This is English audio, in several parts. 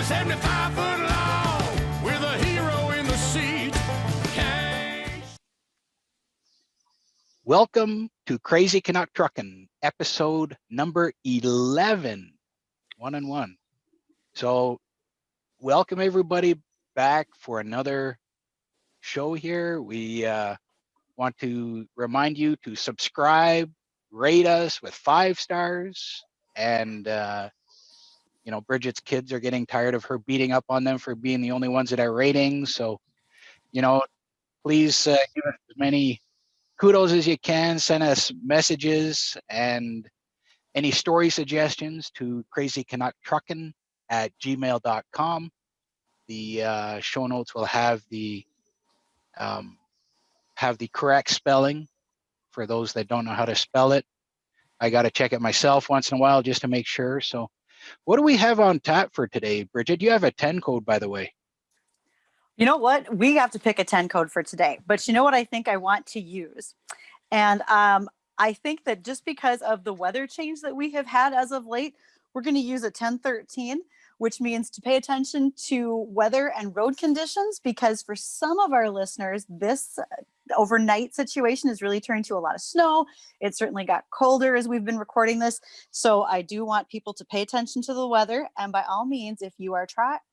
75 foot long with a hero in the seat. Welcome to Crazy Canuck Truckin', episode number 11, 1 and 1. So welcome everybody back for another show here. We want to remind you to subscribe, rate us with 5 stars, and Bridget's kids are getting tired of her beating up on them for being the only ones that are rating. So, please give us as many kudos as you can. Send us messages and any story suggestions to crazycanucktruckin@gmail.com. The show notes will have the correct spelling for those that don't know how to spell it. I got to check it myself once in a while just to make sure. So what do we have on tap for today, Bridget? You have a 10 code, by the way. You know what? We have to pick a 10 code for today. But you know what I think I want to use? And I think that just because of the weather change that we have had as of late, we're going to use a 1013, which means to pay attention to weather and road conditions, because for some of our listeners, this overnight situation is really turning to a lot of snow. It certainly got colder as we've been recording this. So I do want people to pay attention to the weather. And by all means, if you are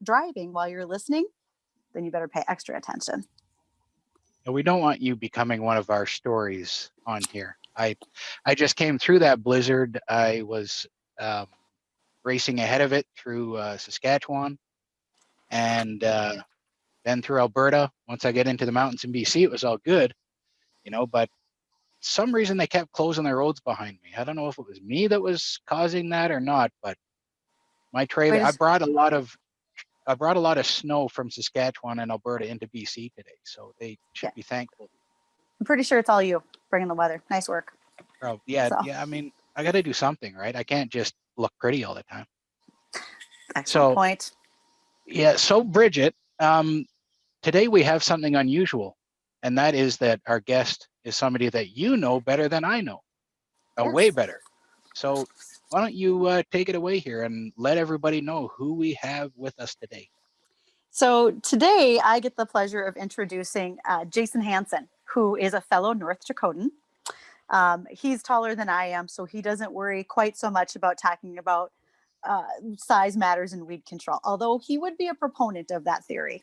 driving while you're listening, then you better pay extra attention. We don't want you becoming one of our stories on here. I just came through that blizzard. I was racing ahead of it through Saskatchewan and then through Alberta. Once I get into the mountains in BC, it was all good, but some reason they kept closing their roads behind me. I don't know if it was me that was causing that or not, but my trailer, I brought a lot of snow from Saskatchewan and Alberta into BC today, so they should be thankful. I'm pretty sure it's all you bringing the weather. Nice work. Oh, yeah. I mean, I got to do something, right? I can't just look pretty all the time. Excellent point. Yeah. So Bridget, today we have something unusual, and that is that our guest is somebody that you know better than I know, way better. So why don't you take it away here and let everybody know who we have with us today. So today I get the pleasure of introducing Jason Hanson, who is a fellow North Dakotan. He's taller than I am, so he doesn't worry quite so much about talking about size matters in weed control, although he would be a proponent of that theory.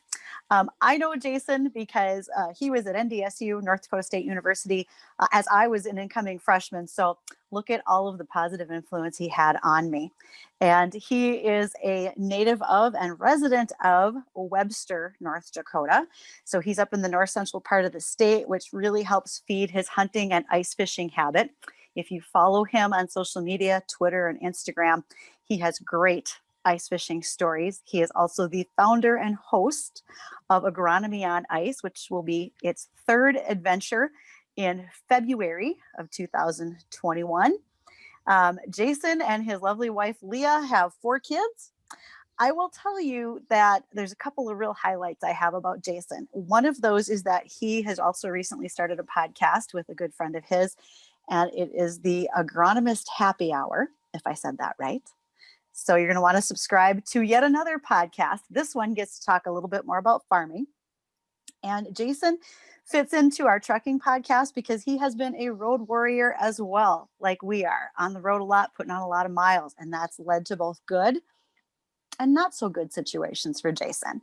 I know Jason because he was at NDSU, North Dakota State University, as I was an incoming freshman. So look at all of the positive influence he had on me. And he is a native of and resident of Webster, North Dakota. So he's up in the north central part of the state, which really helps feed his hunting and ice fishing habit. If you follow him on social media, Twitter and Instagram, he has great ice fishing stories. He is also the founder and host of Agronomy on Ice, which will be its 3rd adventure in February of 2021. Jason and his lovely wife, Leah, have 4 kids. I will tell you that there's a couple of real highlights I have about Jason. One of those is that he has also recently started a podcast with a good friend of his, and it is the Agronomist Happy Hour, if I said that right. So you're going to want to subscribe to yet another podcast. This one gets to talk a little bit more about farming. And Jason fits into our trucking podcast because he has been a road warrior as well, like we are, on the road a lot, putting on a lot of miles. And that's led to both good and not so good situations for Jason.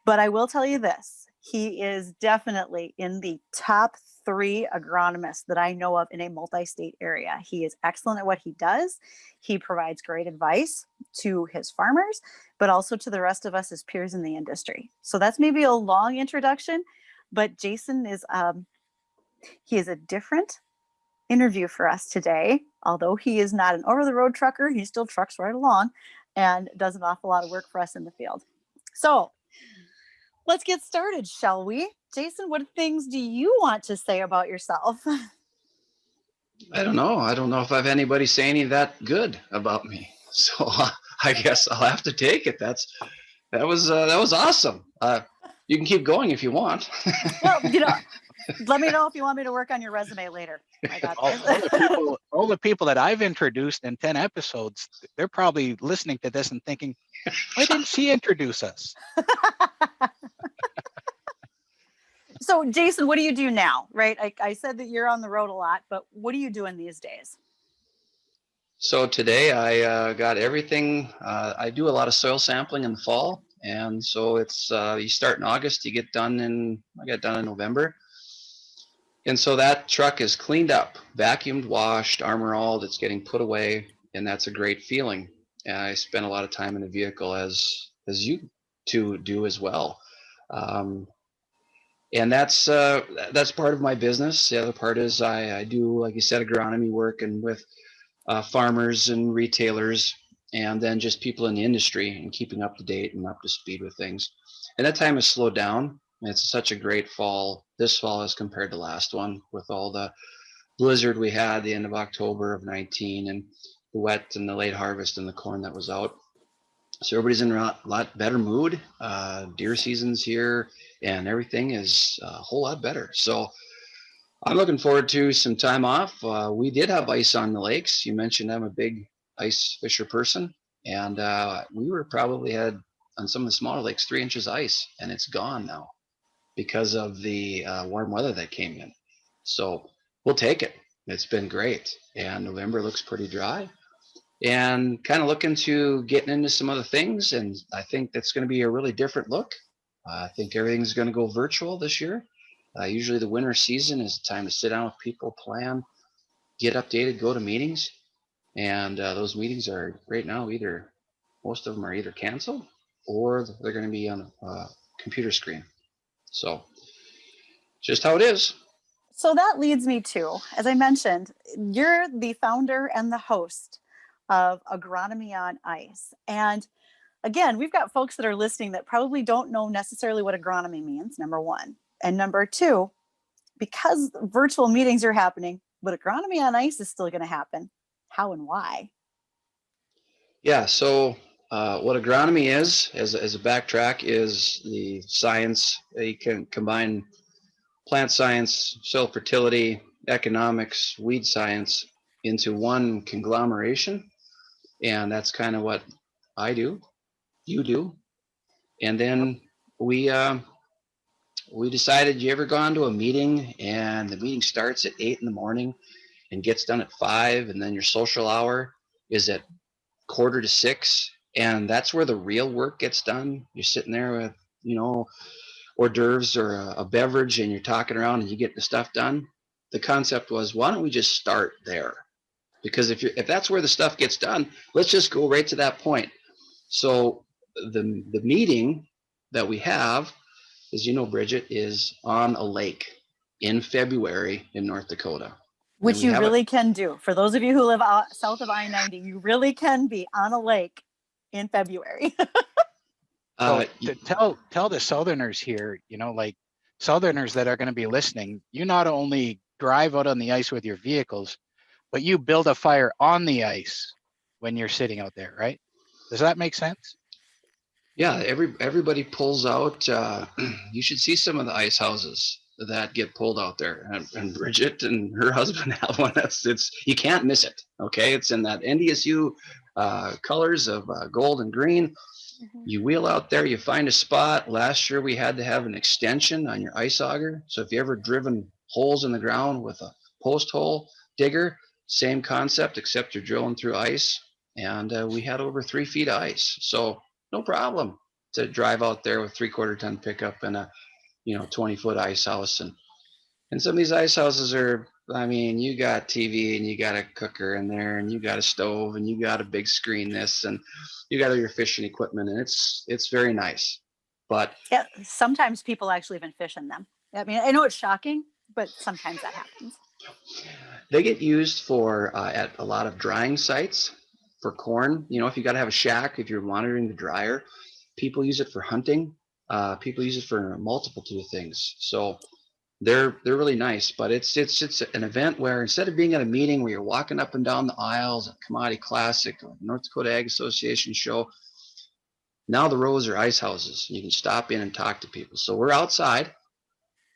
But I will tell you this, he is definitely in the top 3 agronomists that I know of in a multi-state area. He is excellent at what he does. He provides great advice to his farmers, but also to the rest of us as peers in the industry. So that's maybe a long introduction, but Jason is, he is a different interview for us today. Although he is not an over-the-road trucker, he still trucks right along and does an awful lot of work for us in the field. So let's get started, shall we? Jason, what things do you want to say about yourself? I don't know. I don't know if I've anybody say any that good about me. So I guess I'll have to take it. That was awesome. You can keep going if you want. Well, Let me know if you want me to work on your resume later. I got all, this. all the people that I've introduced in 10 episodes, they're probably listening to this and thinking, why didn't she introduce us? So, Jason, what do you do now? Right? I said that you're on the road a lot, but what are you doing these days? So today I got everything. I do a lot of soil sampling in the fall, and so it's you start in August, you get done in. I got done in November, and so that truck is cleaned up, vacuumed, washed, armor-alled. It's getting put away, and that's a great feeling. And I spend a lot of time in the vehicle, as you two do as well. And that's part of my business. The other part is I do, like you said, agronomy work and with farmers and retailers, and then just people in the industry, and keeping up to date and up to speed with things. And that time has slowed down. It's such a great fall this fall as compared to last one, with all the blizzard we had the end of October of 19, and the wet and the late harvest and the corn that was out. So everybody's in a lot better mood. Deer season's here, and everything is a whole lot better. So I'm looking forward to some time off. We did have ice on the lakes. You mentioned I'm a big ice fisher person, and we were probably had on some of the smaller lakes 3 inches ice, and it's gone now because of the warm weather that came in. So we'll take it. It's been great, and November looks pretty dry, and kind of looking to getting into some other things, and I think that's going to be a really different look. I think everything's going to go virtual this year. Usually the winter season is the time to sit down with people, plan, get updated, go to meetings. And those meetings are right now most of them are either canceled or they're going to be on a computer screen. So just how it is. So that leads me to, as I mentioned, you're the founder and the host of Agronomy on Ice. And again, we've got folks that are listening that probably don't know necessarily what agronomy means, number one. And number two, because virtual meetings are happening, but Agronomy on Ice is still going to happen. How and why? Yeah, so what agronomy is, as a backtrack, is the science. You can combine plant science, soil fertility, economics, weed science into one conglomeration. And that's kind of what I do, you do. And then we decided, you ever gone to a meeting and the meeting starts at 8 in the morning and gets done at 5, and then your social hour is at 5:45, and that's where the real work gets done. You're sitting there with, hors d'oeuvres or a beverage, and you're talking around and you get the stuff done. The concept was, why don't we just start there? Because if that's where the stuff gets done, let's just go right to that point. So the meeting that we have, as you know, Bridget, is on a lake in February in North Dakota. Which you really can do. For those of you who live south of I-90, you really can be on a lake in February. So tell the Southerners here, like Southerners that are going to be listening, you not only drive out on the ice with your vehicles, but you build a fire on the ice when you're sitting out there, right? Does that make sense? Yeah, everybody pulls out. You should see some of the ice houses that get pulled out there, and Bridget and her husband have one. You can't miss it. Okay, it's in that NDSU colors of gold and green. Mm-hmm. You wheel out there, you find a spot. Last year we had to have an extension on your ice auger. So if you ever driven holes in the ground with a post hole digger, same concept, except you're drilling through ice. And we had over 3 feet of ice. So no problem to drive out there with 3/4 ton pickup and a 20-foot ice house. And some of these ice houses are, you got TV and you got a cooker in there and you got a stove and you got a big screen and you got all your fishing equipment, and it's very nice. But yeah, sometimes people actually even fish in them. I know it's shocking, but sometimes that happens. They get used for at a lot of drying sites for corn. If you got to have a shack, if you're monitoring the dryer, people use it for hunting. People use it for a multitude of things. So they're really nice, but it's an event where instead of being at a meeting where you're walking up and down the aisles at Commodity Classic or North Dakota Ag Association show, now the rows are ice houses. You can stop in and talk to people. So we're outside,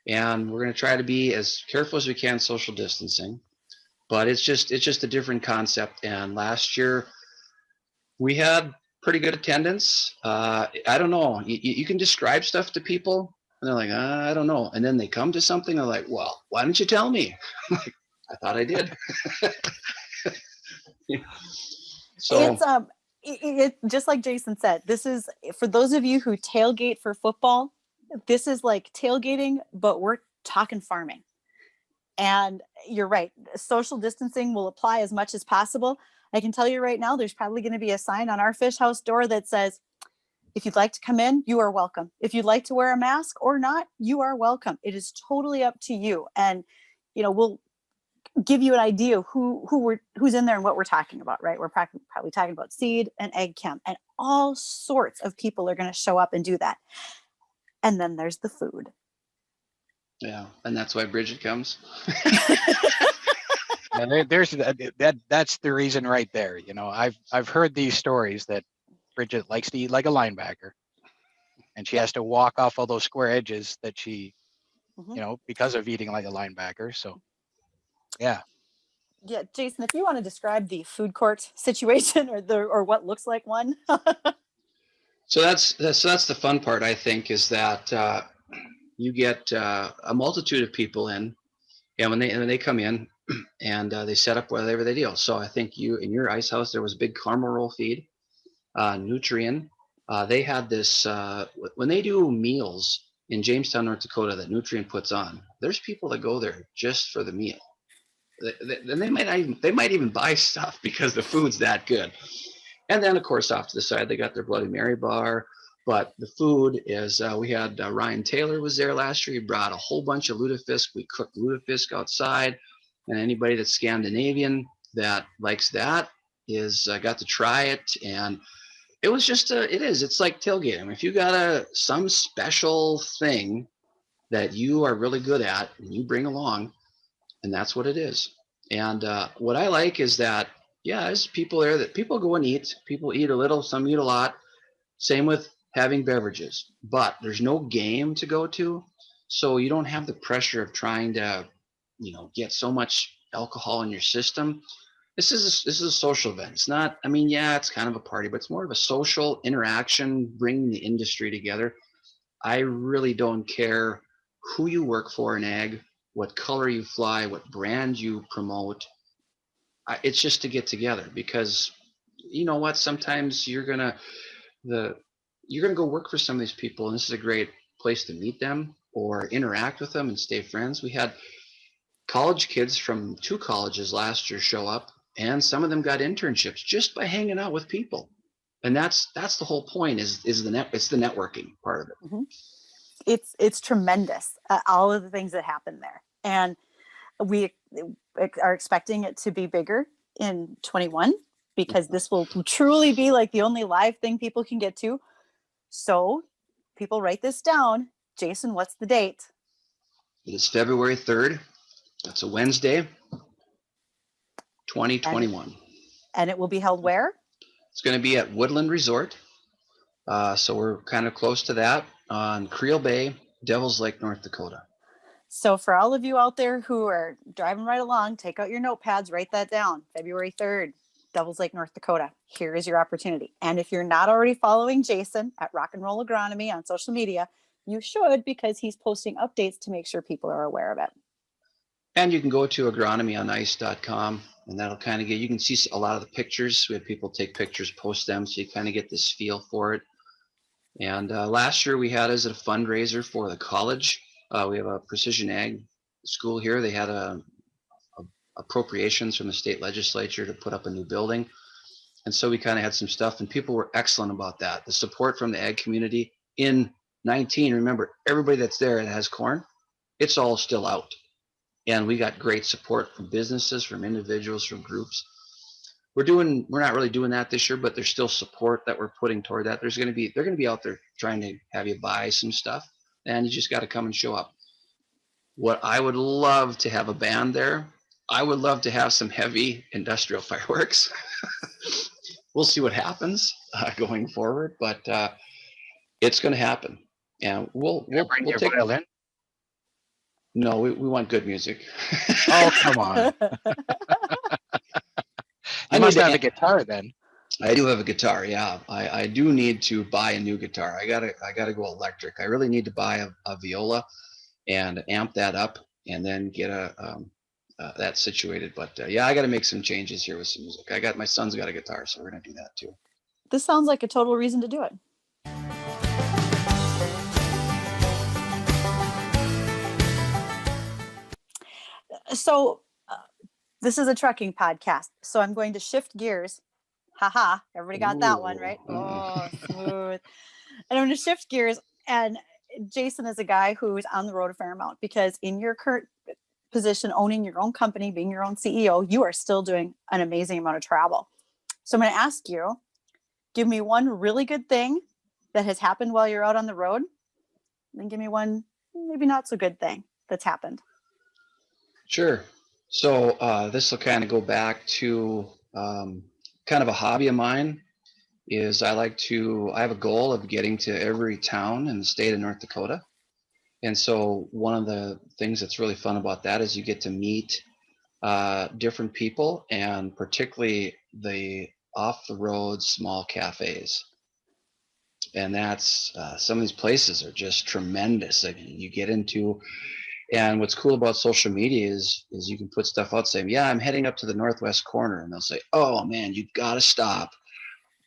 and we're going to try to be as careful as we can social distancing. But it's just a different concept. And last year we had pretty good attendance. I don't know. You can describe stuff to people, and they're like, I don't know. And then they come to something, they're like, well, why didn't you tell me? I'm like, I thought I did. So It's just like Jason said, this is for those of you who tailgate for football, this is like tailgating, but we're talking farming. And you're right, social distancing will apply as much as possible. I can tell you right now, there's probably going to be a sign on our fish house door that says, if you'd like to come in, you are welcome. If you'd like to wear a mask or not, you are welcome. It is totally up to you. And, you know, we'll give you an idea of who's in there and what we're talking about, right? We're probably talking about seed and egg chem, and all sorts of people are going to show up and do that. And then there's the food. yeah, and that's why Bridget comes. And there's that's the reason right there. You know, I've heard these stories that Bridget likes to eat like a linebacker, and she has to walk off all those square edges that she, Mhm. you know, because of eating like a linebacker. So, yeah. Yeah, Jason, if you want to describe the food court situation or what looks like one. So that's the fun part, I think, is that you get a multitude of people in, and when they come in and they set up whatever they deal. So I think you in your ice house there was a big caramel roll feed, Nutrien. They had this when they do meals in Jamestown, North Dakota, that Nutrien puts on. There's people that go there just for the meal. Then they might even buy stuff because the food's that good. And then, of course, off to the side, they got their Bloody Mary bar. But the food is, we had Ryan Taylor was there last year. He brought a whole bunch of lutefisk. We cooked lutefisk outside. And anybody that's Scandinavian that likes that is got to try it. And it was just, it's like tailgating. I mean, if you got some special thing that you are really good at and you bring along, and that's what it is. And what I like is that, yeah, there's people there that people go and eat. People eat a little, some eat a lot. Same with having beverages, but there's no game to go to, so you don't have the pressure of trying to, get so much alcohol in your system. This is a social event. It's not. I mean, yeah, it's kind of a party, but it's more of a social interaction, bringing the industry together. I really don't care who you work for in ag, what color you fly, what brand you promote. It's just to get together, because you know what? Sometimes you're gonna go work for some of these people, and this is a great place to meet them or interact with them and stay friends. We had college kids from 2 colleges last year show up, and some of them got internships just by hanging out with people. And that's the whole point, is it's the networking part of it. Mhm. It's tremendous, all of the things that happen there, and we are expecting it to be bigger in 21, because this will truly be like the only live thing people can get to. So people write this down. Jason, what's the date? It is February 3rd. That's a Wednesday, 2021. And it will be held where? It's going to be at Woodland Resort. So we're kind of close to that on Creel Bay, Devil's Lake, North Dakota. So for all of you out there who are driving right along, take out your notepads, write that down. February 3rd, Devil's Lake, North Dakota. Here is your opportunity. And if you're not already following Jason at Rock and Roll Agronomy on social media, you should, because he's posting updates to make sure people are aware of it. And you can go to agronomyonice.com, and that'll kind of you can see a lot of the pictures. We have people take pictures, post them, so you kind of get this feel for it. And last year we had as a fundraiser for the college. We have a precision ag school here. They had appropriations from the state legislature to put up a new building. And so we kind of had some stuff, and people were excellent about that. The support from the ag community in 19, remember, everybody that's there that has corn, it's all still out. And we got great support from businesses, from individuals, from groups. We're not really doing that this year, but there's still support that we're putting toward that. They're going to be out there trying to have you buy some stuff, and you just got to come and show up. What I would love to have a band there. I would love to have some heavy industrial fireworks. We'll see what happens going forward, but it's going to happen. And we'll Bring your take. violin. No, we want good music. Oh, come on. I You need must to have a guitar then. I do have a guitar. Yeah, I do need to buy a new guitar. I gotta go electric. I really need to buy a viola and amp that up, and then get that situated. But yeah, I got to make some changes here with some music. My son's got a guitar, so we're gonna do that too. This sounds like a total reason to do it. So this is a trucking podcast, so I'm going to shift gears. Haha, everybody got that one, right? Oh, smooth. And I'm going to shift gears. And Jason is a guy who's on the road a fair amount, because in your current position, owning your own company, being your own CEO, you are still doing an amazing amount of travel. So I'm going to ask you, give me one really good thing that has happened while you're out on the road, then give me one maybe not so good thing that's happened. Sure. So this will kind of go back to kind of a hobby of mine. Is I have a goal of getting to every town in the state of North Dakota. And so one of the things that's really fun about that is you get to meet different people, and particularly the off the road small cafes. And that's some of these places are just tremendous. Like, you get into, and what's cool about social media is you can put stuff out saying, yeah, I'm heading up to the northwest corner, and they'll say, oh man, you've got to stop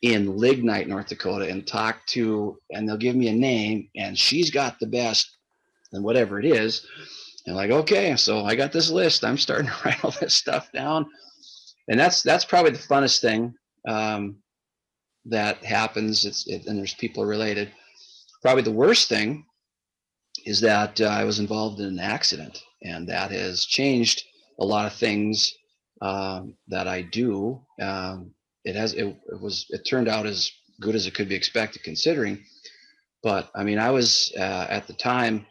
in Lignite, North Dakota, and talk to, and they'll give me a name, and she's got the best, and whatever it is. And like, okay, so I got this list. I'm starting to write all this stuff down, and that's probably the funnest thing that happens. And there's people related. Probably the worst thing is that I was involved in an accident, and that has changed a lot of things that I do. It turned out as good as it could be expected, considering. But I mean, I was at the time,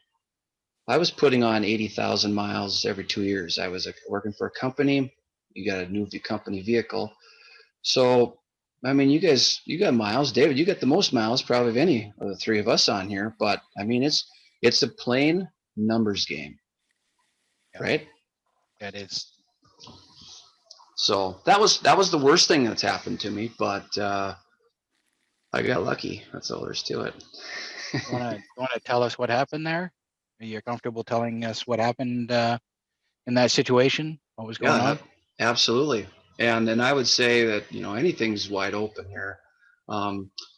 I was putting on 80,000 miles every 2 years. I was working for a company. You got a new company vehicle. So, I mean, you got miles. David, you got the most miles probably of any of the three of us on here. But I mean, it's a plain numbers game, right? That is. So that was the worst thing that's happened to me. But I got lucky. That's all there is to it. You want to tell us what happened there? Are you comfortable telling us what happened in that situation? What was going on? Absolutely. And I would say that, anything's wide open here.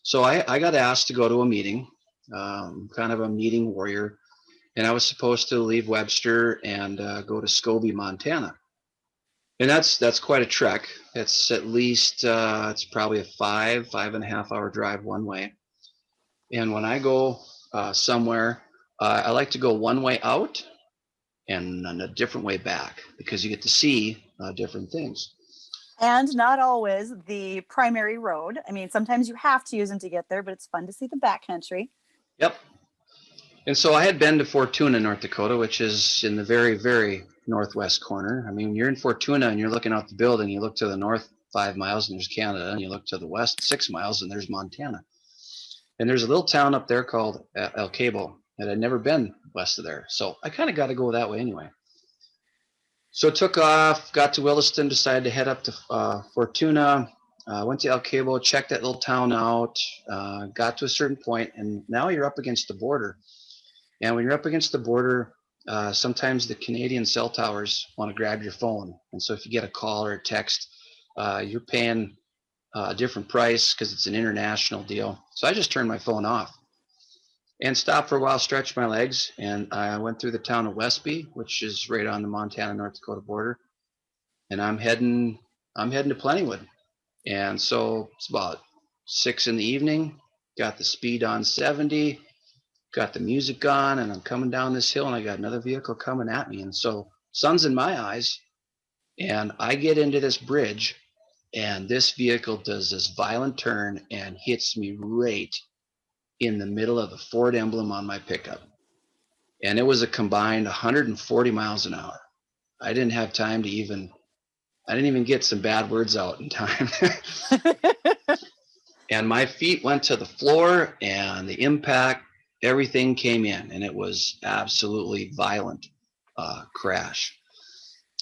So I got asked to go to a meeting, kind of a meeting warrior, and I was supposed to leave Webster and go to Scobie, Montana. And that's quite a trek. It's at least it's probably a 5.5 hour drive one way. And when I go somewhere, I like to go one way out and a different way back, because you get to see different things. And not always the primary road. I mean, sometimes you have to use them to get there, but it's fun to see the backcountry. Yep. And so I had been to Fortuna, North Dakota, which is in the very, very northwest corner. I mean, you're in Fortuna and you're looking out the building, you look to the north 5 miles and there's Canada, and you look to the west 6 miles and there's Montana. And there's a little town up there called El Cabo, and I'd never been west of there. So I kind of got to go that way anyway. So took off, got to Williston, decided to head up to Fortuna, went to El Cabo, checked that little town out, got to a certain point, and now you're up against the border. And when you're up against the border, sometimes the Canadian cell towers want to grab your phone. And so if you get a call or a text, you're paying a different price because it's an international deal. So I just turned my phone off and stopped for a while, stretched my legs, and I went through the town of Westby, which is right on the Montana-North Dakota border. And I'm heading to Plentywood. And so it's about 6 in the evening, got the speed on 70, got the music on, and I'm coming down this hill, and I got another vehicle coming at me. And so sun's in my eyes, and I get into this bridge, and this vehicle does this violent turn and hits me right in the middle of the Ford emblem on my pickup. And it was a combined 140 miles an hour. I didn't have time to I didn't even get some bad words out in time. And my feet went to the floor, and the impact, everything came in, and it was absolutely violent. crash.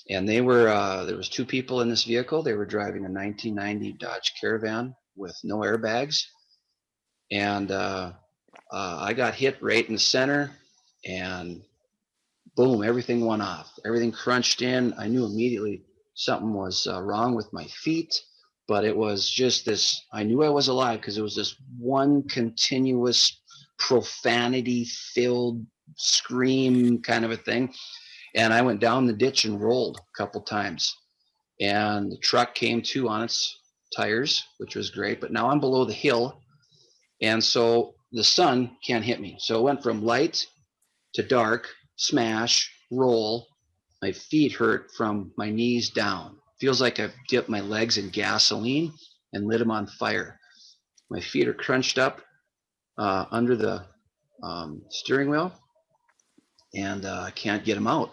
And they were, there was two people in this vehicle. They were driving a 1990 Dodge Caravan with no airbags. And I got hit right in the center, and boom, everything went off. Everything crunched in. I knew immediately something was wrong with my feet, but it was just this, I knew I was alive because it was this one continuous profanity filled scream kind of a thing. And I went down the ditch and rolled a couple times, and the truck came to on its tires, which was great, but now I'm below the hill, and so the sun can't hit me. So it went from light to dark, smash, roll. My feet hurt from my knees down. Feels like I've dipped my legs in gasoline and lit them on fire. My feet are crunched up under the steering wheel, and I can't get them out.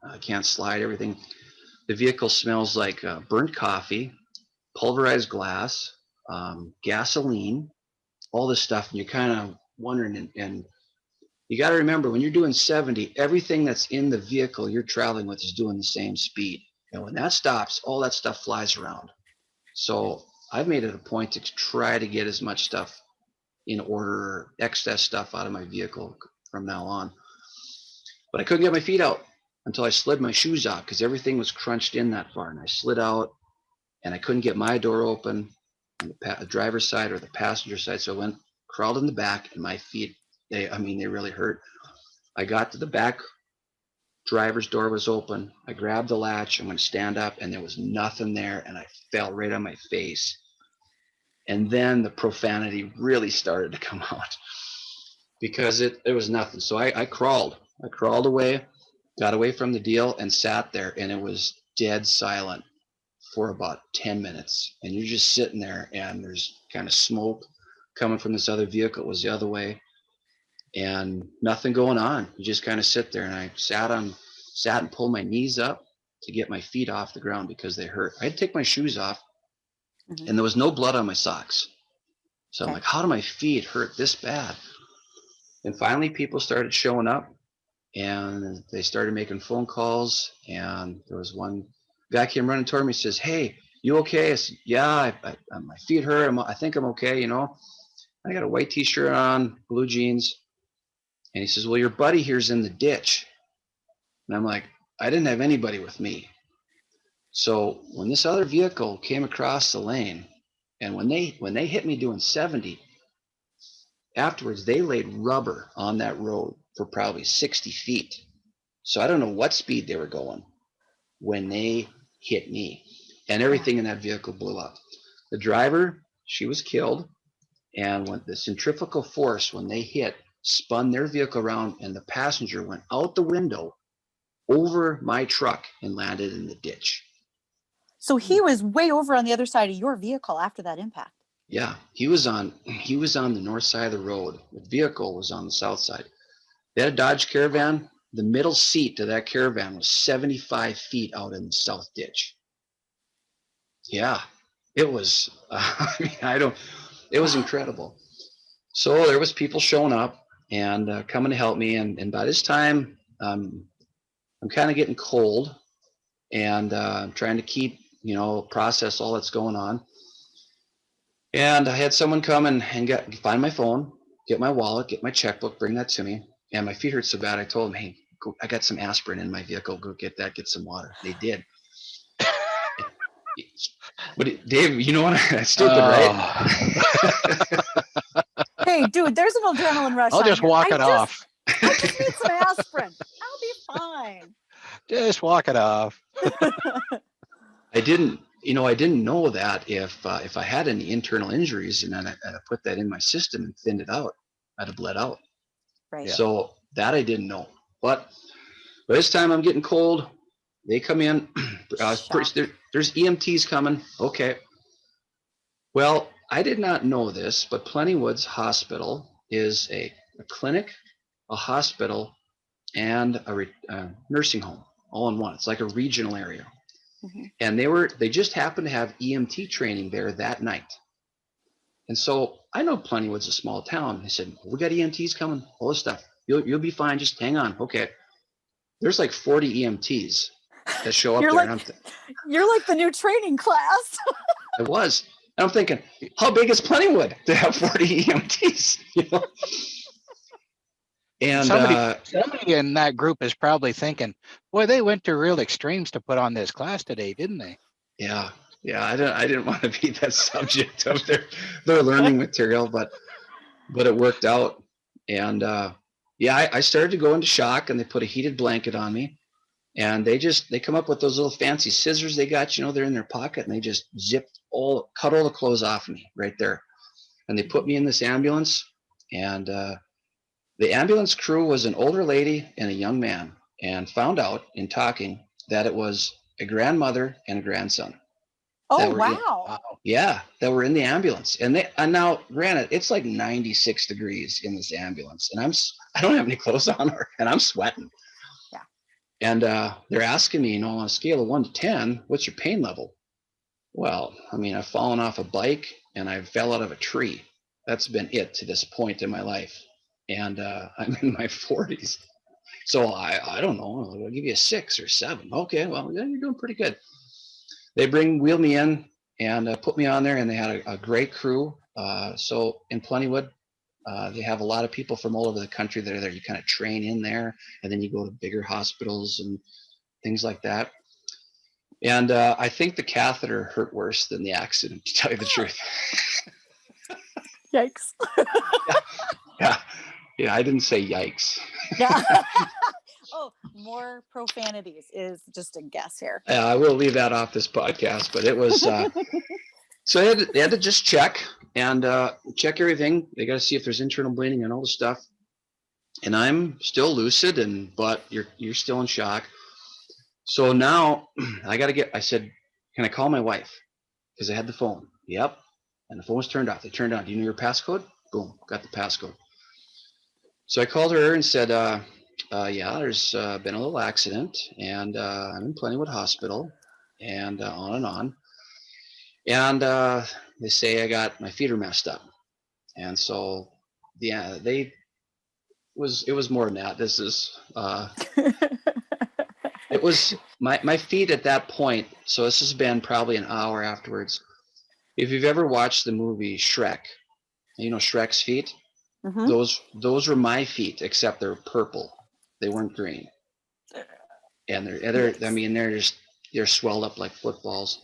I can't slide everything. The vehicle smells like burnt coffee, pulverized glass, gasoline, all this stuff. And you're kind of wondering, and you got to remember, when you're doing 70, everything that's in the vehicle you're traveling with is doing the same speed. And when that stops, all that stuff flies around. So I've made it a point to try to get as much stuff in order, excess stuff out of my vehicle from now on. But I couldn't get my feet out until I slid my shoes off because everything was crunched in that far. And I slid out, and I couldn't get my door open on the driver's side or the passenger side. So I went, crawled in the back, and my feet, they really hurt. I got to the back, driver's door was open. I grabbed the latch. I'm going to stand up, and there was nothing there, and I fell right on my face. And then the profanity really started to come out because there was nothing. So I crawled away, got away from the deal, and sat there, and it was dead silent for about 10 minutes. And you're just sitting there, and there's kind of smoke coming from this other vehicle. It was the other way, and nothing going on. You just kind of sit there, and I sat and pulled my knees up to get my feet off the ground because they hurt. I had to take my shoes off, and there was no blood on my socks. So I'm like, how do my feet hurt this bad? And finally people started showing up, and they started making phone calls, and there was one guy came running toward me, says, "Hey, you okay?" I said, "Yeah, my feet hurt. I think I'm okay, you know." I got a white t-shirt on, blue jeans. And he says, "Well, your buddy here's in the ditch." And I'm like, I didn't have anybody with me. So when this other vehicle came across the lane, and when they hit me doing 70, afterwards they laid rubber on that road for probably 60 feet. So I don't know what speed they were going when they hit me, and everything in that vehicle blew up. The driver, she was killed, and when the centrifugal force, when they hit, spun their vehicle around, and the passenger went out the window over my truck and landed in the ditch. So he was way over on the other side of your vehicle after that impact. Yeah, he was on the north side of the road. The vehicle was on the south side. They had a Dodge Caravan. The middle seat of that Caravan was 75 feet out in the south ditch. Yeah, it was. It was incredible. So there was people showing up and coming to help me, and by this time, I'm kind of getting cold, and trying to keep, process all that's going on. And I had someone come and find my phone, get my wallet, get my checkbook, bring that to me. And my feet hurt so bad, I told them, "Hey, I got some aspirin in my vehicle. Go get that, get some water." They did. But Dave, you know what? That's stupid, right? Hey, dude, there's an adrenaline rush. I'll just walk it off. I just need some aspirin. I'll be fine. Just walk it off. I didn't know that if I had any internal injuries and then I put that in my system and thinned it out, I'd have bled out. Right. So that I didn't know. But by this time I'm getting cold. They come in. There's EMTs coming. Okay. Well, I did not know this, but Plentywood's Hospital is a clinic, a hospital, and a nursing home all in one. It's like a regional area. Mm-hmm. And they just happened to have EMT training there that night. And so I know Plentywood's a small town. They said, "We got EMTs coming, all this stuff. You'll be fine. Just hang on." Okay. there's like 40 EMTs that show up You're there. like, you're like the new training class. I was. And I'm thinking, how big is Plentywood to have 40 EMTs? You know? And somebody in that group is probably thinking, boy, they went to real extremes to put on this class today, didn't they? yeah, I didn't want to be that subject of their learning material, but it worked out. And I started to go into shock, and they put a heated blanket on me, and they come up with those little fancy scissors they got, they're in their pocket, and they just cut all the clothes off me right there. And they put me in this ambulance, and the ambulance crew was an older lady and a young man, and found out in talking that it was a grandmother and a grandson. Oh, wow. That were in the ambulance. And now, granted, it's like 96 degrees in this ambulance, and I don't have any clothes on, and I'm sweating. Yeah. And they're asking me, on a scale of 1 to 10, what's your pain level? Well, I mean, I've fallen off a bike and I fell out of a tree. That's been it to this point in my life. And I'm in my 40s. So I don't know. I'll give you a 6 or 7. Okay, well, yeah, you're doing pretty good. They wheel me in and put me on there, and they had a great crew. So in Plentywood, they have a lot of people from all over the country that are there. You kind of train in there, and then you go to bigger hospitals and things like that. And I think the catheter hurt worse than the accident, to tell you the truth. Yikes. Yeah, I didn't say yikes. Yeah. Oh, more profanities is just a guess here. I will leave that off this podcast, but it was so they had to just check check everything. They got to see if there's internal bleeding and all the stuff. And I'm still lucid, but you're still in shock. So now I said, can I call my wife? Because I had the phone. Yep. And the phone was turned off. They turned on. Do you know your passcode? Boom, got the passcode. So I called her and said, there's been a little accident, and I'm in Plentywood Hospital, and on and on. And they say I got my feet are messed up. And so, yeah, it was more than that. This is, it was my feet at that point. So this has been probably an hour afterwards. If you've ever watched the movie Shrek, Shrek's feet, Mm-hmm. those were my feet, except they're purple. They weren't green. And they're swelled up like footballs.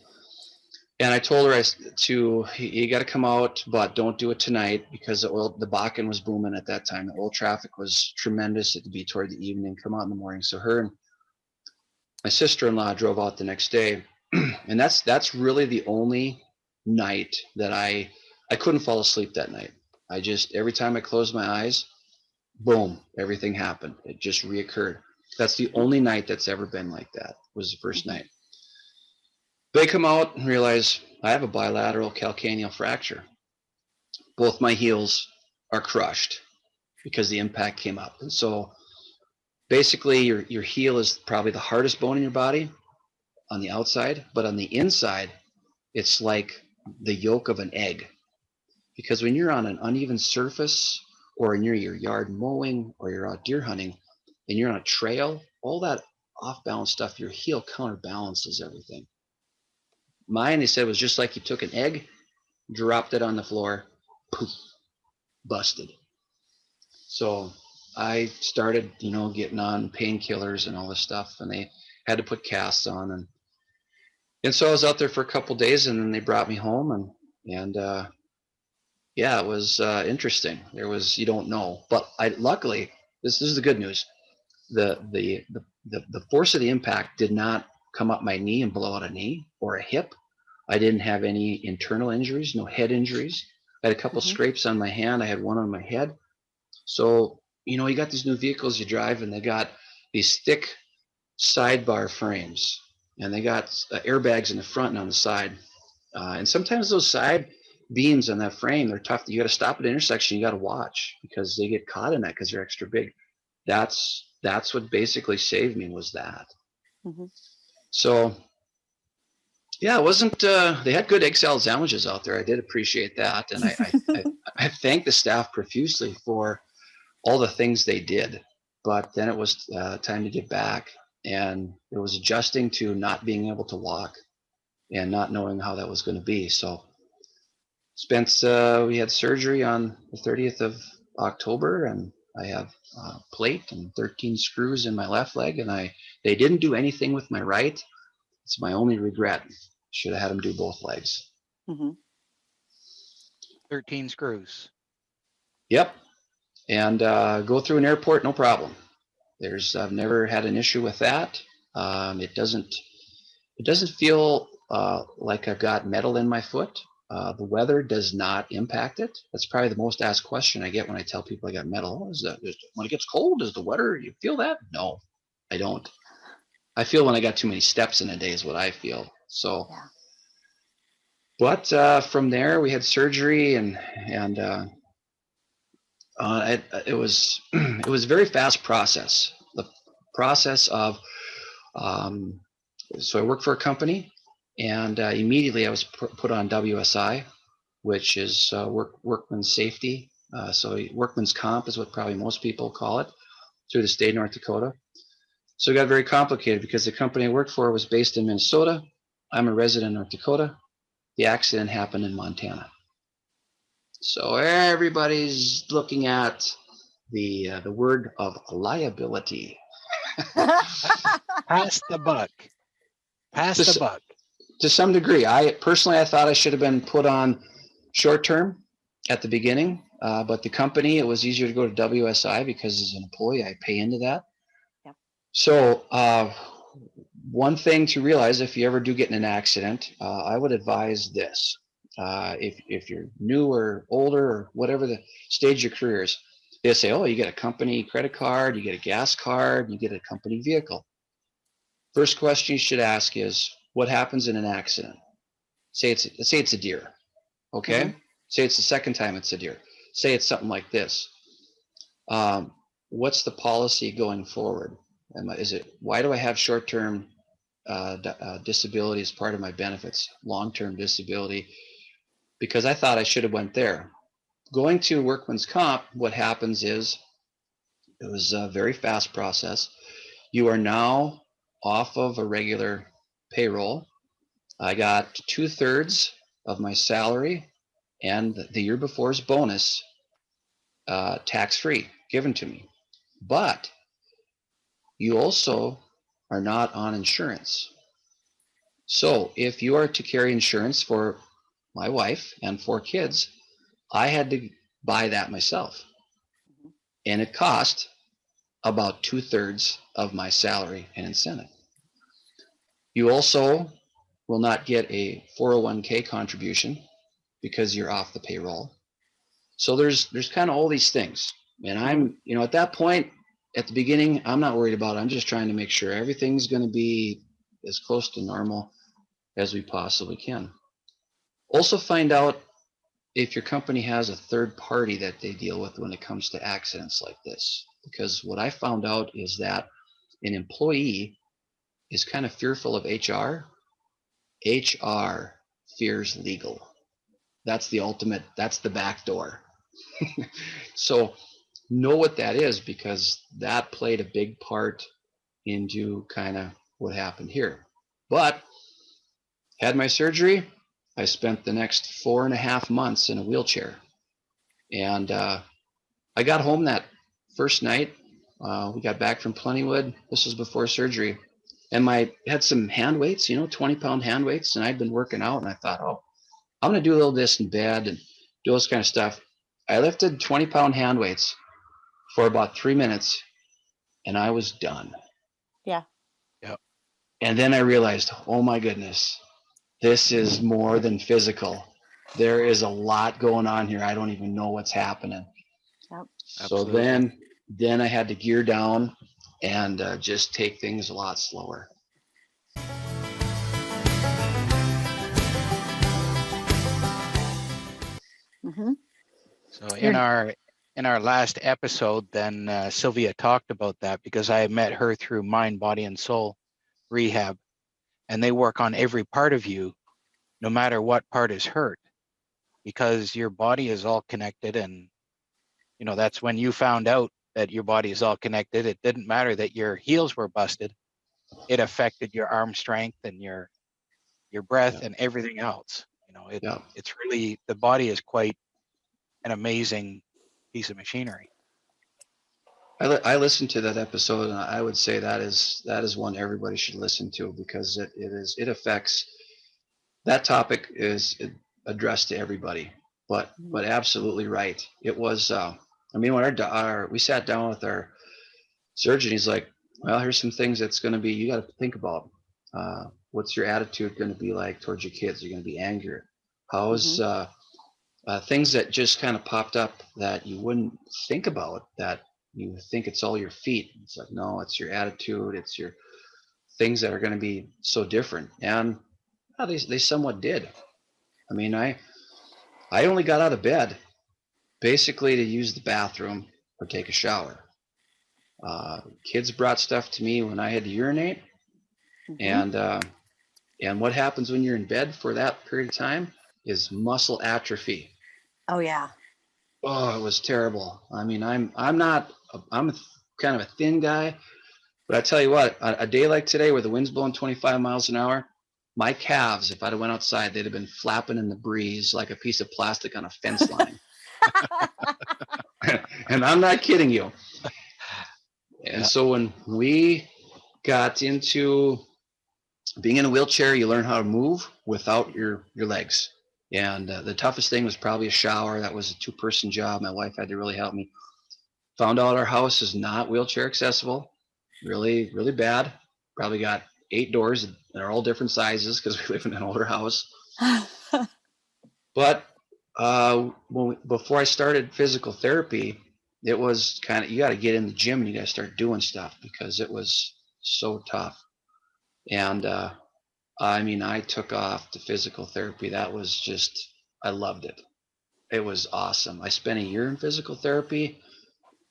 And I told her, you got to come out, but don't do it tonight, because the Bakken was booming at that time. The oil traffic was tremendous. It'd be toward the evening, come out in the morning. So her and my sister-in-law drove out the next day. And that's really the only night that I couldn't fall asleep that night. Every time I closed my eyes, boom, everything happened. It just reoccurred. That's the only night that's ever been like that, was the first night. They come out and realize I have a bilateral calcaneal fracture. Both my heels are crushed because the impact came up. And so basically your heel is probably the hardest bone in your body on the outside, but on the inside, it's like the yolk of an egg. Because when you're on an uneven surface, or near your yard mowing, or you're out deer hunting, and you're on a trail, all that off-balance stuff, your heel counterbalances everything. Mine, they said, was just like you took an egg, dropped it on the floor, poof, busted. So I started, getting on painkillers and all this stuff, and they had to put casts on. And so I was out there for a couple days, and then they brought me home, and yeah, it was interesting. You don't know, but luckily, this is the good news. The force of the impact did not come up my knee and blow out a knee or a hip. I didn't have any internal injuries, no head injuries. I had a couple scrapes on my hand. I had one on my head. So, you got these new vehicles you drive, and they got these thick sidebar frames, and they got airbags in the front and on the side. And sometimes those side beams on that frame, they're tough. You got to stop at an intersection. You got to watch, because they get caught in that because they're extra big. That's what basically saved me, was that. Mm-hmm. So yeah, it wasn't. They had good egg salad sandwiches out there. I did appreciate that, and I thank the staff profusely for all the things they did. but then it was time to get back, and it was adjusting to not being able to walk and not knowing how that was going to be. So we had surgery on the 30th of October, and I have a plate and 13 screws in my left leg, and they didn't do anything with my right. It's my only regret. Should have had them do both legs. Mm-hmm. 13 screws. Yep. And go through an airport, no problem. I've never had an issue with that. It doesn't feel like I've got metal in my foot. The weather does not impact it. That's probably the most asked question I get when I tell people I got metal. When it gets cold, does the weather, you feel that? No, I don't. I feel when I got too many steps in a day is what I feel. So, Yeah. but from there we had surgery, and it was it was a very fast process. The process of so I worked for a company, and immediately I was put on WSI, which is workman's safety. So workman's comp is what probably most people call it through the state of North Dakota. So it got very complicated because the company I worked for was based in Minnesota. I'm a resident of North Dakota. The accident happened in Montana. So everybody's looking at the word of liability. Pass the buck. Pass the buck. To some degree. I thought I should have been put on short term at the beginning, but the company, it was easier to go to WSI because as an employee, I pay into that. Yep. So one thing to realize if you ever do get in an accident, I would advise this. If you're new or older or whatever the stage of your career is, they say, oh, you get a company credit card, you get a gas card, you get a company vehicle. First question you should ask is, what happens in an accident? Say it's a deer, okay? Mm-hmm. Say it's the second time it's a deer. Say it's something like this. What's the policy going forward? Why do I have short-term disability as part of my benefits, long-term disability? Because I thought I should have went there. Going to workman's comp, what happens is, it was a very fast process. You are now off of a regular payroll. I got 2/3 of my salary and the year before's bonus tax-free given to me. But you also are not on insurance. So if you are to carry insurance for my wife and 4 kids, I had to buy that myself. And it cost about 2/3 of my salary and incentive. You also will not get a 401k contribution because you're off the payroll. So there's kind of all these things. And I'm, at that point, at the beginning, I'm not worried about it. I'm just trying to make sure everything's going to be as close to normal as we possibly can. Also find out if your company has a third party that they deal with when it comes to accidents like this. Because what I found out is that an employee is kind of fearful of HR. HR fears legal. That's the ultimate, that's the back door. So know what that is, because that played a big part into kind of what happened here. But had my surgery, I spent the next 4.5 months in a wheelchair. And I got home that first night. We got back from Plentywood. This was before surgery. And I had some hand weights, 20-pound hand weights. And I'd been working out, and I thought, oh, I'm going to do a little this in bed and do this kind of stuff. I lifted 20-pound hand weights for about 3 minutes, and I was done. Yeah. Yep. And then I realized, oh my goodness, this is more than physical. There is a lot going on here. I don't even know what's happening. Yep. So Absolutely. then I had to gear down and just take things a lot slower. Mm-hmm. So in our last episode, then Sylvia talked about that, because I met her through Mind, Body, and Soul Rehab, and they work on every part of you, no matter what part is hurt, because your body is all connected. And that's when you found out that your body is all connected. It didn't matter that your heels were busted. It affected your arm strength and your breath and everything else. You know, it's really, the body is quite an amazing piece of machinery. I listened to that episode, and I would say that is one everybody should listen to, because it affects, that topic is addressed to everybody, but absolutely right. It was, I mean, when we sat down with our surgeon, he's like, well, here's some things that's going to be, you got to think about. What's your attitude going to be like towards your kids? You're going to be angry. How's things that just kind of popped up that you wouldn't think about, that you think it's all your feet. It's like, no, it's your attitude. It's your things that are going to be so different. And they somewhat did. I mean, I only got out of bed basically to use the bathroom or take a shower. Kids brought stuff to me when I had to urinate. And what happens when you're in bed for that period of time is muscle atrophy. Oh yeah. Oh, it was terrible. I mean, I'm kind of a thin guy, but I tell you what, a day like today where the wind's blowing 25 miles an hour, my calves, if I'd have went outside, they'd have been flapping in the breeze like a piece of plastic on a fence line. And I'm not kidding you. And so when we got into being in a wheelchair, you learn how to move without your legs. And the toughest thing was probably a shower. That was a 2-person job. My wife had to really help me. Found out our house is not wheelchair accessible. Really, really bad. Probably got 8 doors. They're all different sizes because we live in an older house. But before I started physical therapy, it was kind of, you got to get in the gym and you got to start doing stuff because it was so tough. And I mean, I took off to physical therapy. That was just, I loved it. It was awesome. I spent a year in physical therapy,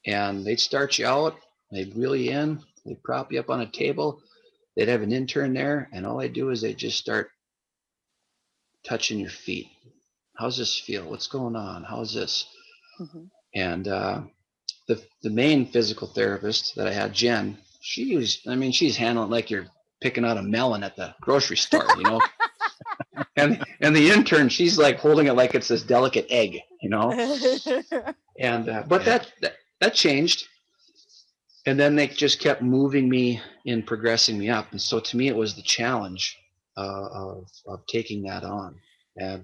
and they'd start you out, they'd wheel you in, they'd prop you up on a table, they'd have an intern there, and all they do is they just start touching your feet. How's this feel? What's going on? How's this? And the main physical therapist that I had, Jen, she's handling like you're picking out a melon at the grocery store, you know. and the intern, she's like holding it like it's this delicate egg, you know. And but that changed, and then they just kept moving me and progressing me up. And so to me, it was the challenge of taking that on.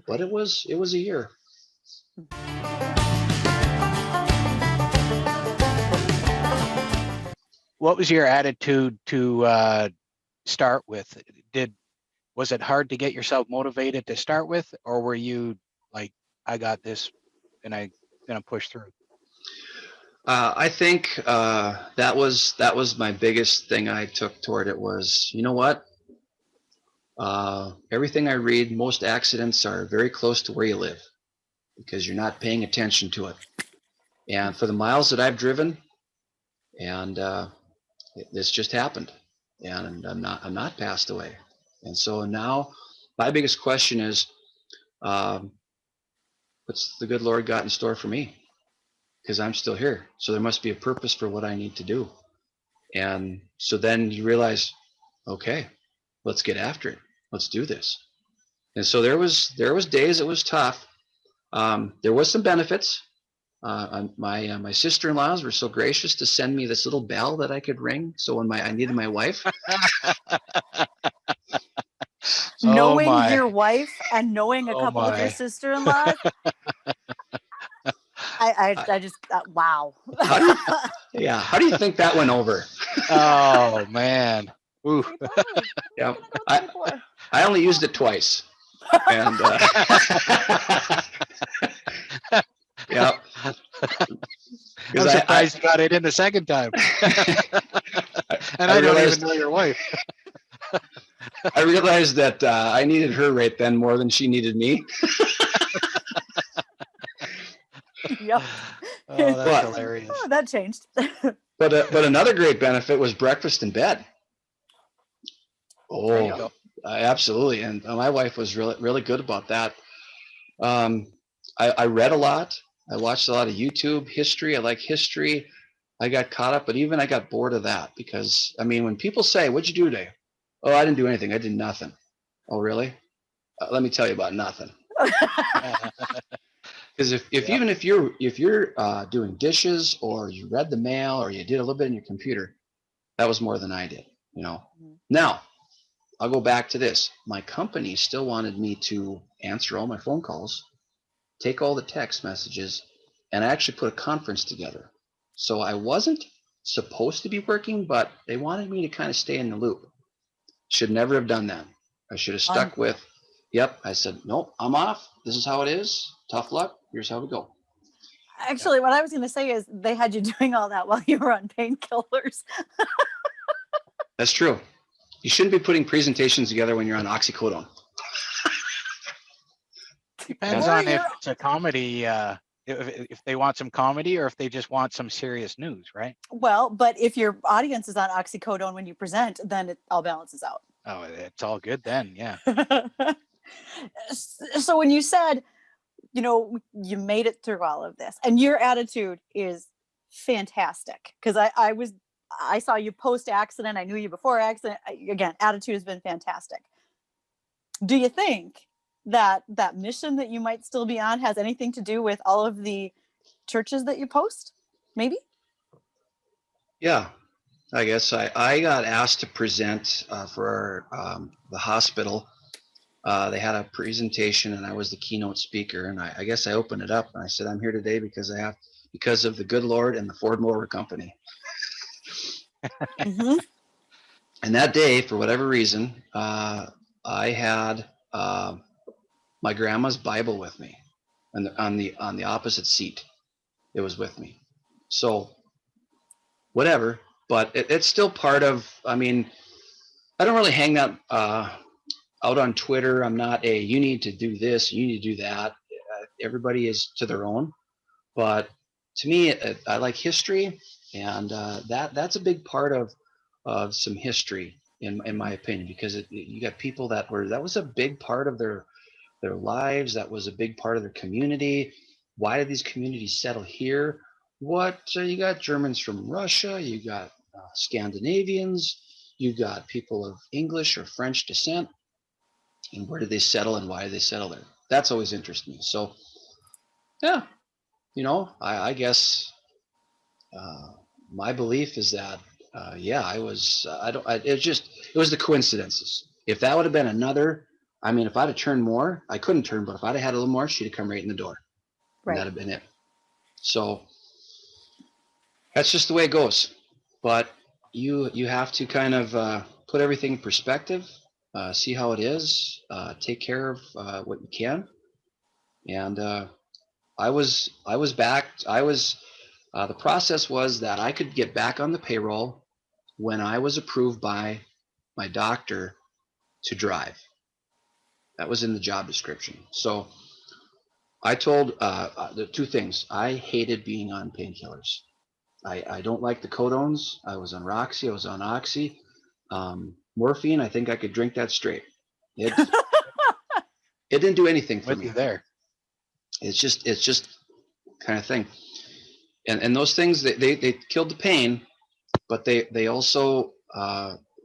But it was a year. What was your attitude to start with? Was it hard to get yourself motivated to start with, or were you like, I got this and I'm gonna push through? I think that was my biggest thing I took toward it was, you know what? Everything I read, most accidents are very close to where you live because you're not paying attention to it. And for the miles that I've driven, and this just happened, and I'm not passed away. And so now my biggest question is, what's the good Lord got in store for me? Because I'm still here. So there must be a purpose for what I need to do. And so then you realize, okay, let's get after it. Let's do this. And so there was days it was tough. There was some benefits. My sister-in-laws were so gracious to send me this little bell that I could ring. So when I needed my wife. Knowing your wife and knowing a couple of your sister-in-laws. I just wow. How do you think that went over? Oh man. Ooh. Yeah. I only used it twice. And yeah. I'm surprised you got it in the second time. And I don't even know your wife. I realized that I needed her right then more than she needed me. Yep. Oh, that's hilarious. Oh, that changed. But another great benefit was breakfast in bed. Oh, absolutely. And my wife was really good about that. I read a lot. I watched a lot of YouTube history. I like history. I got caught up, but even I got bored of that because, I mean, when people say, what'd you do today? Oh, I didn't do anything. I did nothing. Oh, really? Let me tell you about nothing. Because if Yep. even if you're doing dishes or you read the mail or you did a little bit in your computer, that was more than I did, you know. Now, I'll go back to this. My company still wanted me to answer all my phone calls, take all the text messages, and I actually put a conference together. So I wasn't supposed to be working, but they wanted me to kind of stay in the loop. Should never have done that. I should have stuck with, yep. I said, nope, I'm off. This is how it is. Tough luck. Here's how we go. Actually, what I was going to say is they had you doing all that while you were on painkillers. That's true. You shouldn't be putting presentations together when you're on oxycodone. Depends Or on if you're- it's a comedy, if they want some comedy or if they just want some serious news, right? Well, but if your audience is on oxycodone when you present, then it all balances out. Oh, it's all good then. Yeah. So when you said, you know, you made it through all of this and your attitude is fantastic, because I saw you post accident. I knew you before accident. Again, attitude has been fantastic. Do you think that that mission that you might still be on has anything to do with all of the churches that you post? Maybe? Yeah, I guess I got asked to present for the hospital. They had a presentation and I was the keynote speaker, and I guess I opened it up and I said, I'm here today because of the good Lord and the Ford Motor Company. Mm-hmm. And that day, for whatever reason, I had my grandma's Bible with me, and on the opposite seat, it was with me. So whatever, but it's still part of. I mean, I don't really hang that out on Twitter. I'm not you need to do this, you need to do that. Everybody is to their own, but to me, I like history, and that's a big part of some history in my opinion, because you got people that was a big part of their lives. That was a big part of their community. Why did these communities settle here? What you got Germans from Russia, you got Scandinavians, you got people of English or French descent, and where did they settle and why did they settle there? That's always interested me. So yeah, you know, I guess my belief is that yeah, I was it was the coincidences. If that would have been another, I mean, if I'd have turned more, I couldn't turn, but if I'd have had a little more, she'd have come right in the door. And Right. that'd have been it. So that's just the way it goes. But you have to kind of put everything in perspective, see how it is, take care of what you can. And I was back. The process was that I could get back on the payroll when I was approved by my doctor to drive. That was in the job description. So I told the two things. I hated being on painkillers. I don't like the codones. I was on Roxy. I was on Oxy. Morphine, I think I could drink that straight. It didn't do anything for With me. you there. It's just kind of thing. And those things, they killed the pain, but they also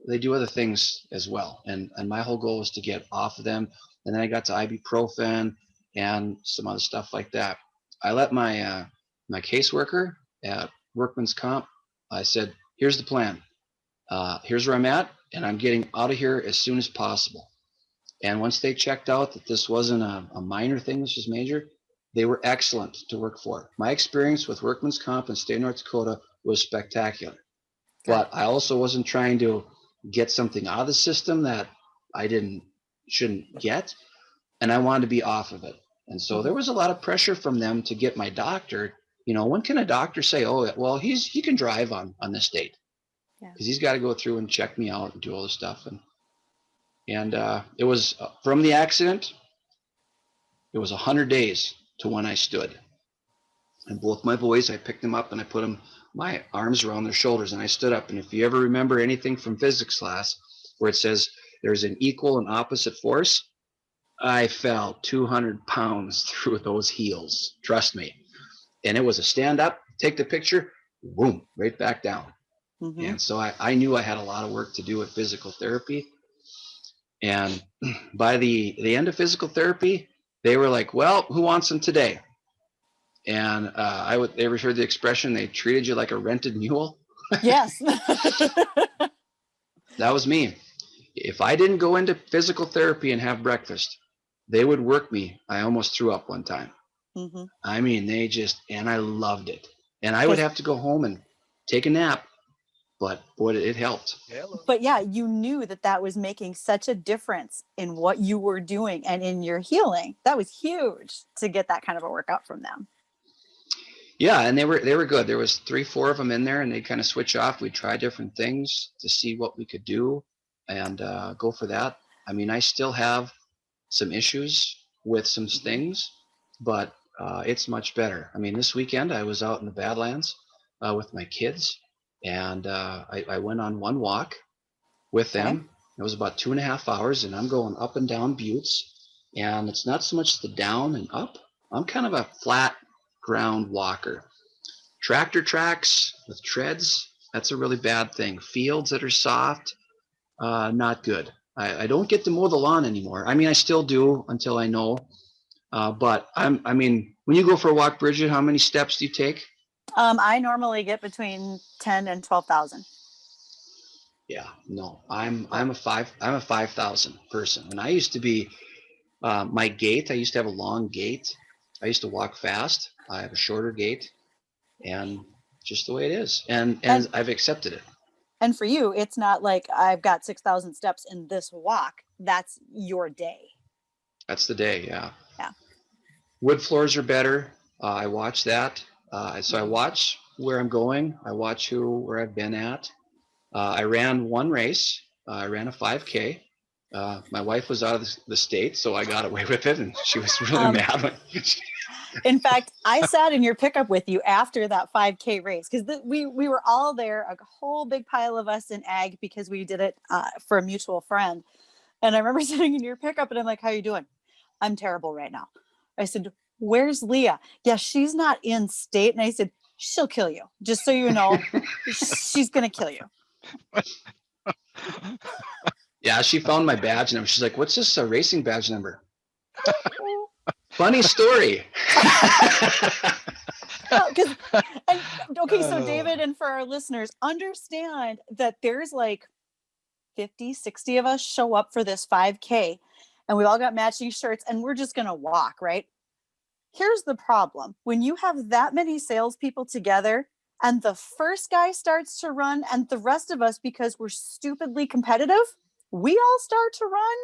they do other things as well. And my whole goal was to get off of them. And then I got to ibuprofen and some other stuff like that. I let my my caseworker at Workman's Comp, I said, here's the plan. Here's where I'm at, and I'm getting out of here as soon as possible. And once they checked out that this wasn't a minor thing, this was major, they were excellent to work for. My experience with Workman's Comp in state of North Dakota was spectacular. But I also wasn't trying to get something out of the system that I shouldn't get, and I wanted to be off of it. And so there was a lot of pressure from them to get my doctor. You know, when can a doctor say, "Oh, well, he can drive on this date," because he's got to go through and check me out and do all this stuff. And it was from the accident. It was 100 days to when I stood. And both my boys, I picked them up and I put my arms around their shoulders and I stood up. And if you ever remember anything from physics class where it says there's an equal and opposite force, I fell 200 pounds through those heels. Trust me. And it was a stand up, take the picture, boom, right back down. Mhm. And so I knew I had a lot of work to do with physical therapy. And by the end of physical therapy, they were like, well, who wants them today? And they referred to the expression, they treated you like a rented mule. Yes. That was me. If I didn't go into physical therapy and have breakfast, they would work me. I almost threw up one time. Mhm. I mean, and I loved it. And I would 'Cause- have to go home and take a nap, but boy, it helped. Hello. But yeah, you knew that that was making such a difference in what you were doing and in your healing. That was huge to get that kind of a workout from them. Yeah, and they were good. There was 3-4 of them in there, and they kind of switch off. We'd try different things to see what we could do, and go for that. I mean, I still have some issues with some things, but it's much better. I mean, this weekend I was out in the Badlands with my kids, and I went on one walk with them. It was about 2.5 hours, and I'm going up and down buttes, and it's not so much the down and up. I'm kind of a flat ground walker. Tractor tracks with treads, that's a really bad thing. Fields that are soft, not good. I don't get to mow the lawn anymore. I mean, I still do until I know. But I mean, when you go for a walk, Bridget, how many steps do you take? I normally get between 10 and 12,000. Yeah, no, I'm a 5,000 person, and I used to be my gait. I used to have a long gait. I used to walk fast. I have a shorter gait, and just the way it is, and I've accepted it. And for you, it's not like I've got 6,000 steps in this walk. That's your day. That's the day, yeah. Yeah. Wood floors are better. I watch that. So I watch where I'm going. I watch where I've been at. I ran one race. I ran a 5K. My wife was out of the state, so I got away with it, and she was really mad. When In fact, I sat in your pickup with you after that 5K race because we were all there, a whole big pile of us in ag because we did it for a mutual friend. And I remember sitting in your pickup and I'm like, how you doing? I'm terrible right now. I said, where's Leah? Yeah, she's not in state. And I said, she'll kill you. Just so you know, she's going to kill you. Yeah, she found my badge number. She's like, what's this racing badge number? Funny story. Okay, so David, and for our listeners, understand that there's like 50, 60 of us show up for this 5K and we all got matching shirts and we're just going to walk, right? Here's the problem. When you have that many salespeople together and the first guy starts to run and the rest of us, because we're stupidly competitive, we all start to run.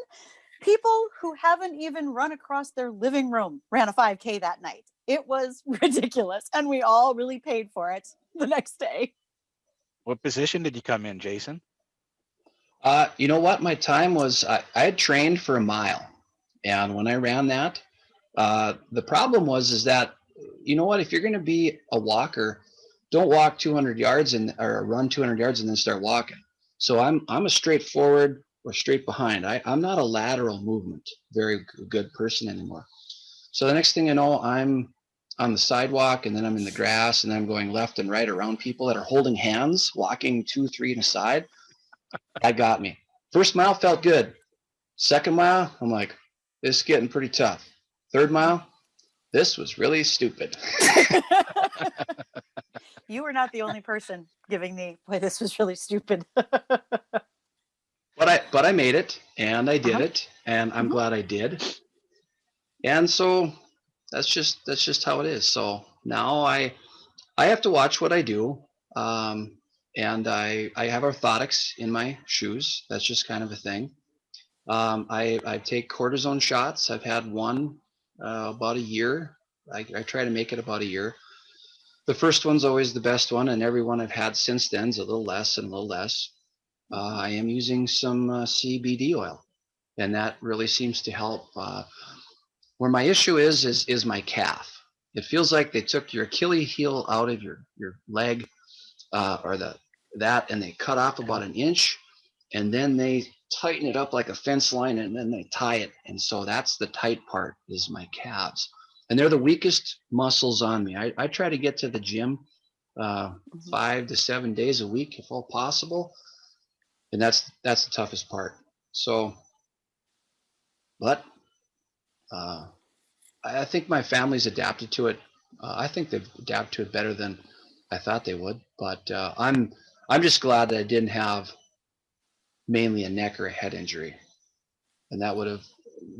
People who haven't even run across their living room ran a 5K that night. It was ridiculous. And we all really paid for it the next day. What position did you come in, Jason? You know what? My time was, I had trained for a mile. And when I ran that, the problem is that, you know what, if you're going to be a walker, don't walk 200 yards or run 200 yards and then start walking. So I'm a straightforward or straight behind. I'm not a lateral movement, very good person anymore. So the next thing you know, I'm on the sidewalk and then I'm in the grass and then I'm going left and right around people that are holding hands, walking 2, 3 and aside. That got me. First mile felt good. Second mile, I'm like, this is getting pretty tough. Third mile, this was really stupid. You were not the only person giving me, boy, this was really stupid. But I made it and I did it and I'm glad I did. And so that's just how it is. So now I have to watch what I do. And I have orthotics in my shoes. That's just kind of a thing. I take cortisone shots. I've had one about a year. I try to make it about a year. The first one's always the best one, and every one I've had since then is a little less and a little less. I am using some CBD oil, and that really seems to help. Where my issue is my calf. It feels like they took your Achilles heel out of your leg, or that, and they cut off about an inch, and then they tighten it up like a fence line, and then they tie it. And so that's the tight part, is my calves. And they're the weakest muscles on me. I try to get to the gym 5 to 7 days a week, if all possible. And that's the toughest part. So, but I think my family's adapted to it. I think they've adapted to it better than I thought they would. But I'm just glad that I didn't have mainly a neck or a head injury, and that would have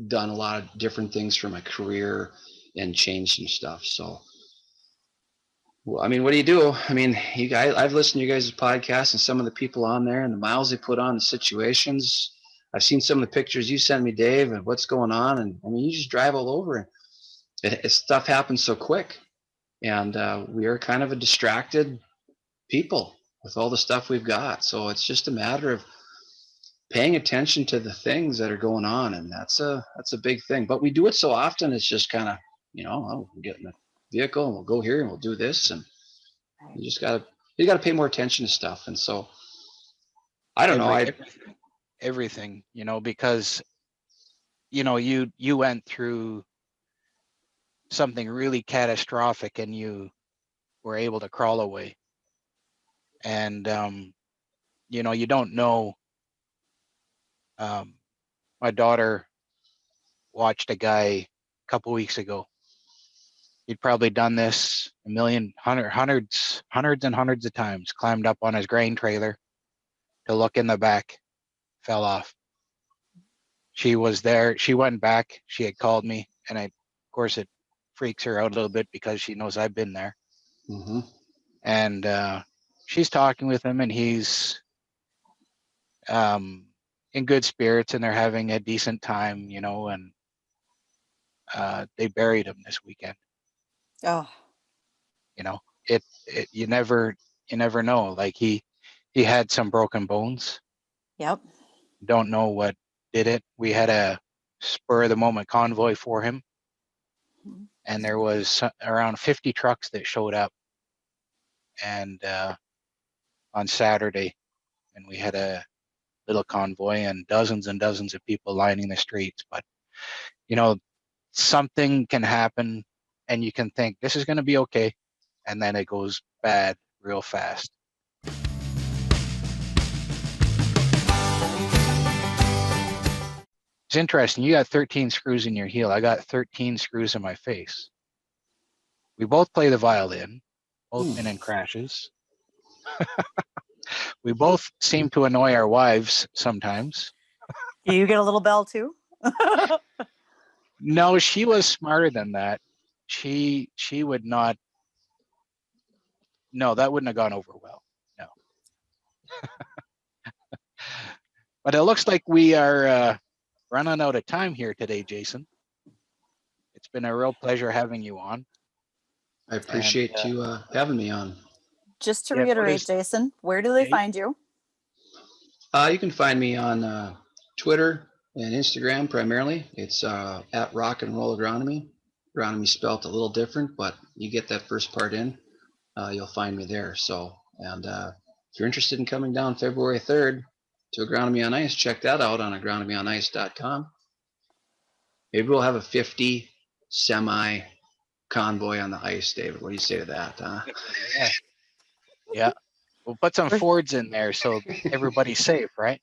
done a lot of different things for my career and changed some stuff. So, well, I mean, what do you do? I mean, you guys, I've listened to you guys' podcast and some of the people on there and the miles they put on, the situations. I've seen some of the pictures you sent me, Dave, and what's going on. And I mean, you just drive all over, and stuff happens so quick. And we are kind of a distracted people with all the stuff we've got. So it's just a matter of paying attention to the things that are going on, and that's a big thing. But we do it so often, it's just kind of, we'll get in the vehicle and we'll go here and we'll do this, and you gotta pay more attention to stuff. And so I don't know, everything, because you went through something really catastrophic and you were able to crawl away, and you don't know. My daughter watched a guy a couple weeks ago. He'd probably done this hundreds and hundreds of times, climbed up on his grain trailer to look in the back, fell off. She was there. She went back. She had called me, and of course it freaks her out a little bit because she knows I've been there. Mm-hmm. And she's talking with him, and he's in good spirits, and they're having a decent time, and they buried him this weekend. Oh, You never know. Like he had some broken bones. yep. Don't know what did it. We had a spur of the moment convoy for him, and there was around 50 trucks that showed up, and on Saturday, and we had a little convoy and dozens of people lining the streets. But something can happen, and you can think this is going to be okay, and then it goes bad real fast. It's interesting. You got 13 screws in your heel. I got 13 screws in my face. We both play the violin, both been in crashes. We both seem to annoy our wives sometimes. You get a little bell too? No, she was smarter than that. She would not. No, that wouldn't have gone over well. No. But it looks like we are running out of time here today, Jason. It's been a real pleasure having you on. I appreciate you having me on. Just to reiterate, Jason, where do they find you? You can find me on Twitter and Instagram primarily. It's at Rock and Roll Agronomy. Agronomy spelled a little different, but you get that first part in, you'll find me there. So, and if you're interested in coming down February 3rd to Agronomy on Ice, check that out on agronomyonice.com. Maybe we'll have a 50 semi convoy on the ice, David. What do you say to that? Huh? Yeah. We'll put some Fords in there so everybody's safe, right?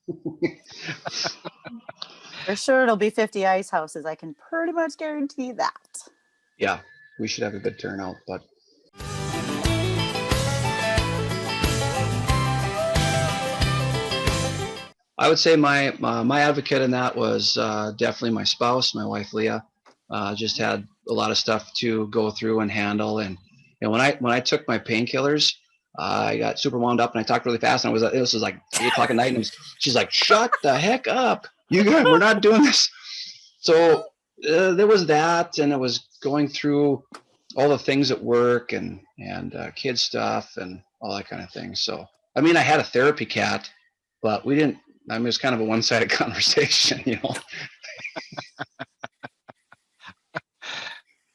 For sure it'll be 50 ice houses. I can pretty much guarantee that. Yeah, we should have a good turnout, but I would say my advocate in that was definitely my spouse, my wife Leah. Just had a lot of stuff to go through and handle, and when I took my painkillers, I got super wound up and I talked really fast, and it was like 8 o'clock at night, and she's like, "Shut the heck up! You guys, we're not doing this." So there was that, and it was going through all the things at work and kid stuff and all that kind of thing. So I mean, I had a therapy cat, but we didn't. I mean, it was kind of a one-sided conversation,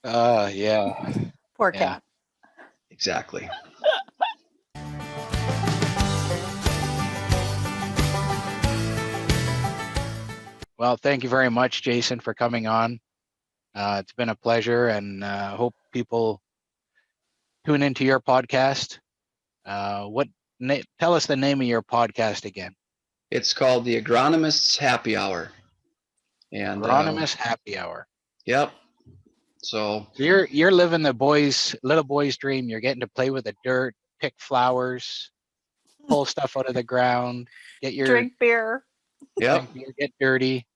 Yeah. Poor cat. Exactly. Well, thank you very much, Jason, for coming on. It's been a pleasure, and hope people tune into your podcast Tell us the name of your podcast again. It's called the Agronomist's Happy Hour. And Agronomist Happy Hour. yep. So So you're living the little boy's dream. You're getting to play with the dirt, pick flowers, pull stuff out of the ground, get your Drink beer. yep. drink beer, get dirty.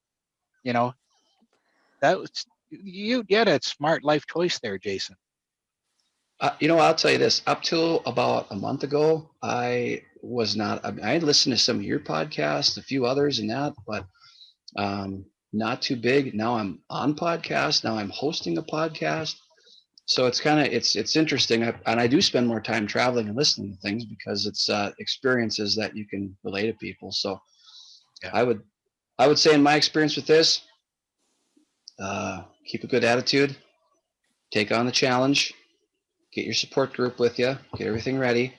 You know, that was you had a smart life choice there, Jason. I'll tell you this. Up till about a month ago, I was not. I had listened to some of your podcasts, a few others, and that, but not too big. Now I'm on podcast. Now I'm hosting a podcast. So it's kind of it's interesting, and I do spend more time traveling and listening to things because it's experiences that you can relate to people. So Yeah. I would say in my experience with this, keep a good attitude, take on the challenge, get your support group with you, get everything ready,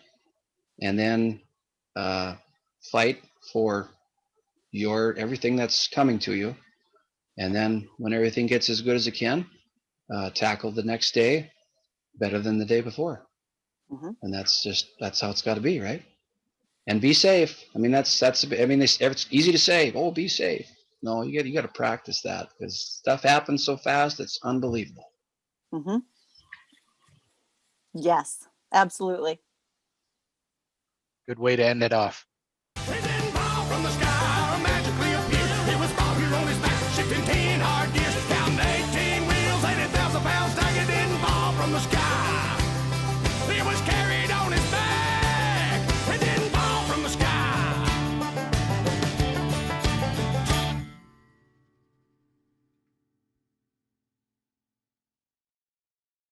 and then fight for everything that's coming to you. And then when everything gets as good as it can, tackle the next day better than the day before. Mhm. And that's how it's got to be, right? And be safe. I mean, it's easy to say, oh, be safe. No, you got to practice that because stuff happens so fast, it's unbelievable. Mhm. Yes, absolutely. Good way to end it off.